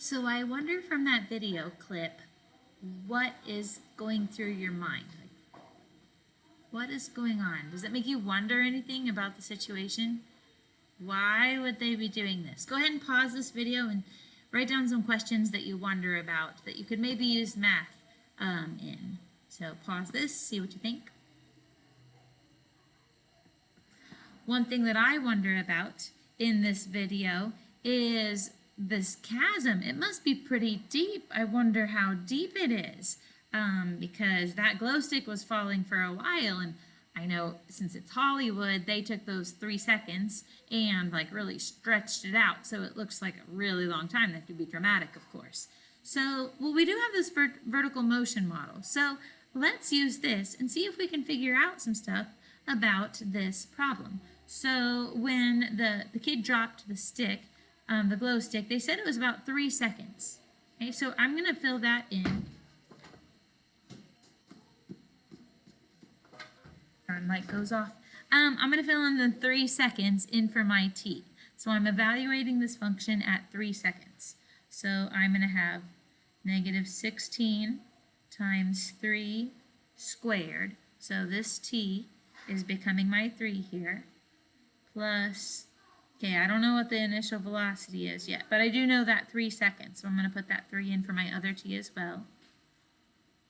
So I wonder from that video clip, what is going through your mind? Like, what is going on? Does it make you wonder anything about the situation? Why would they be doing this? Go ahead and pause this video and write down some questions that you wonder about that you could maybe use math in. So pause this, see what you think. One thing that I wonder about in this video is this chasm. It must be pretty deep. I wonder how deep it is because that glow stick was falling for a while, and I know since it's Hollywood, they took those 3 seconds and like really stretched it out so it looks like a really long time. They have to be dramatic, of course. So, well, we do have this vertical motion model. So let's use this and see if we can figure out some stuff about this problem. So when the kid dropped the stick, the glow stick, they said it was about 3 seconds. Okay, so I'm going to fill that in. Darn, light goes off. I'm going to fill in the 3 seconds in for my t. So I'm evaluating this function at 3 seconds. So I'm going to have negative 16 times 3 squared. So this t is becoming my 3 here, plus, okay, I don't know what the initial velocity is yet, but I do know that 3 seconds, so I'm going to put that 3 in for my other t as well.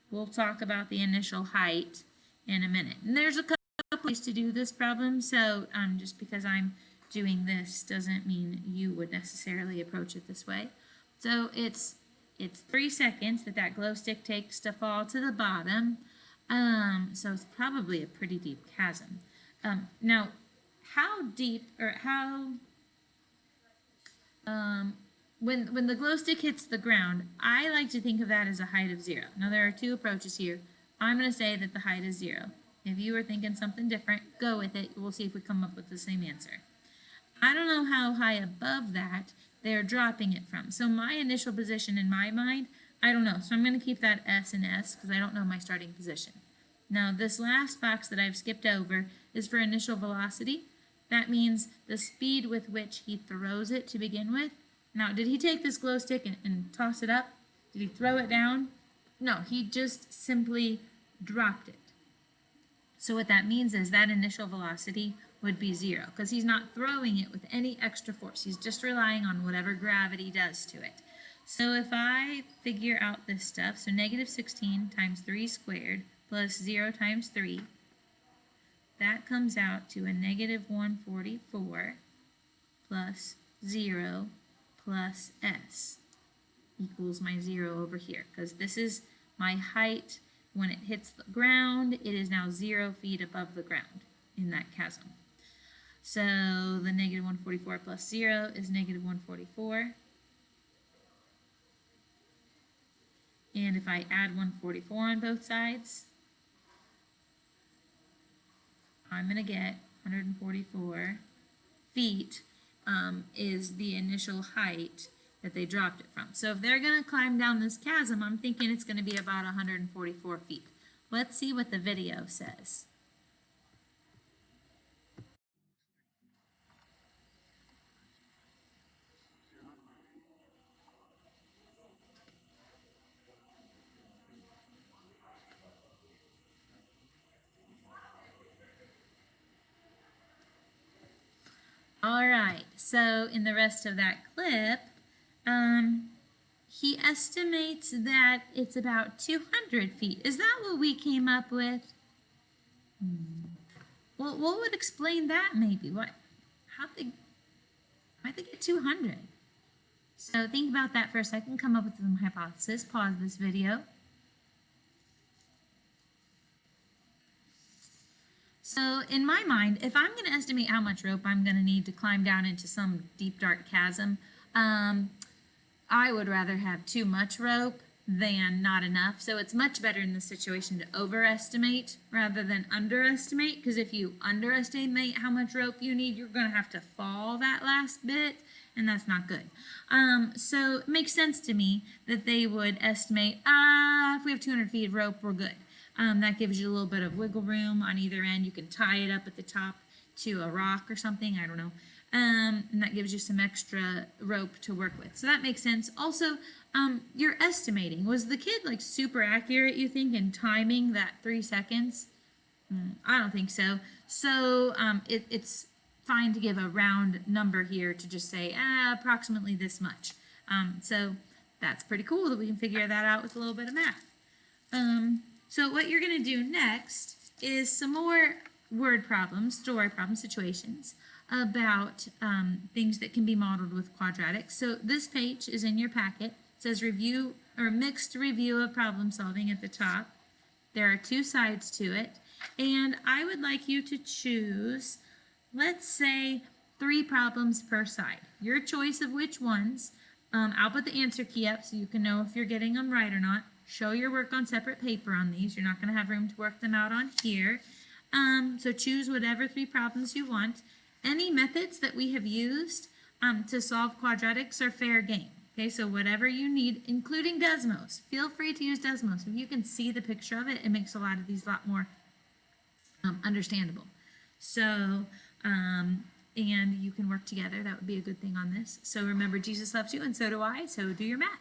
We'll talk about the initial height in a minute. And there's a couple ways to do this problem, so just because I'm doing this doesn't mean you would necessarily approach it this way. So it's 3 seconds that glow stick takes to fall to the bottom. So it's probably a pretty deep chasm. Now, how deep or how when the glow stick hits the ground, I like to think of that as a height of 0. Now there are 2 approaches here. I'm going to say that the height is 0. If you were thinking something different, go with it. We'll see if we come up with the same answer. I don't know how high above that they're dropping it from. So my initial position in my mind, I don't know. So I'm going to keep that S and S because I don't know my starting position. Now this last box that I've skipped over is for initial velocity. That means the speed with which he throws it to begin with. Now, did he take this glow stick and toss it up? Did he throw it down? No, he just simply dropped it. So what that means is that initial velocity would be 0 because he's not throwing it with any extra force. He's just relying on whatever gravity does to it. So if I figure out this stuff, so negative 16 times 3 squared plus 0 times 3, that comes out to a negative 144 plus 0 plus s equals my 0 over here, because this is my height. When it hits the ground, it is now 0 feet above the ground in that chasm. So the negative 144 plus 0 is negative 144. And if I add 144 on both sides, I'm going to get 144 feet is the initial height that they dropped it from. So if they're going to climb down this chasm, I'm thinking it's going to be about 144 feet. Let's see what the video says. All right, so in the rest of that clip, he estimates that it's about 200 feet. Is that what we came up with? Well, what would explain that maybe? How'd they get 200? So think about that for a second, come up with some hypothesis, pause this video. So in my mind, if I'm going to estimate how much rope I'm going to need to climb down into some deep, dark chasm, I would rather have too much rope than not enough. So it's much better in this situation to overestimate rather than underestimate, because if you underestimate how much rope you need, you're going to have to fall that last bit, and that's not good. So it makes sense to me that they would estimate, if we have 200 feet of rope, we're good. That gives you a little bit of wiggle room on either end. You can tie it up at the top to a rock or something, I don't know. And that gives you some extra rope to work with. So that makes sense. Also, you're estimating. Was the kid like super accurate, you think, in timing that 3 seconds? I don't think so. So it's fine to give a round number here to just say approximately this much. So that's pretty cool that we can figure that out with a little bit of math. So what you're going to do next is some more word problems, story problems, situations about things that can be modeled with quadratics. So this page is in your packet. It says review or mixed review of problem solving at the top. There are 2 sides to it. And I would like you to choose, let's say, 3 problems per side. Your choice of which ones. I'll put the answer key up so you can know if you're getting them right or not. Show your work on separate paper on these. You're not going to have room to work them out on here. So choose whatever 3 problems you want. Any methods that we have used to solve quadratics are fair game. Okay, so whatever you need, including Desmos. Feel free to use Desmos. If you can see the picture of it, it makes a lot of these a lot more understandable. So, and you can work together. That would be a good thing on this. So remember, Jesus loves you, and so do I. So do your math.